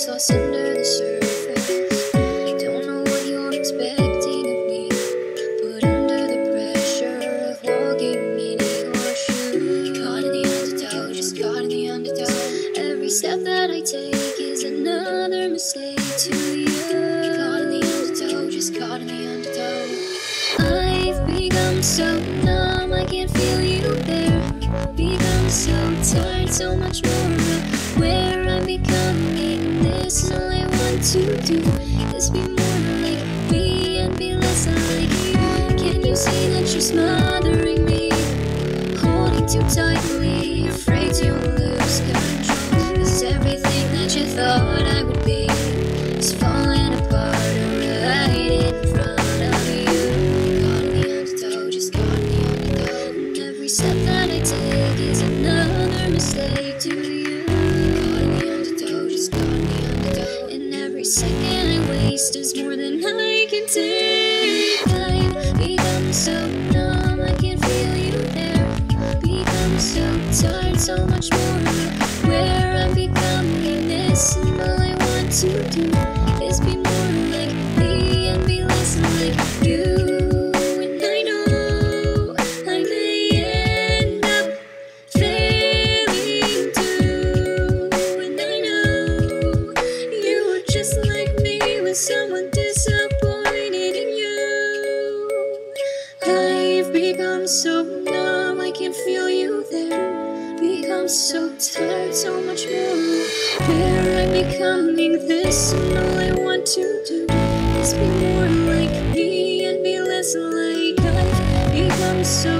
Lost under the surface. Don't know what you're expecting of me, but under the pressure of walking in your shoes, caught in the undertow, just caught in the undertow. Every step that I take is another mistake to you. Caught in the undertow, just caught in the undertow. I've become so numb, I can't feel you there. Become so tired, so much more aware I'm becoming. This all I want to do is be more like me and be less like you. Can you see that you're smothering me, holding too tightly, afraid to lose control? 'Cause everything that you thought I would be is falling apart right in front of you. Caught in the undertow, just caught in the undertow. And every step that I take is another mistake to you. Second I waste is more than I can take. I've become so numb, I can't feel you there. Become so tired, so much more where I'm becoming this. And all I want to do is be more like me and be less like you. And I know I may end up failing too. And I know you were just like me with someone disappointed in you. I've become so numb, I can't feel you there. Become so tired, so much more where I'm becoming this. And all I want to do is be more like me and be less like I've become so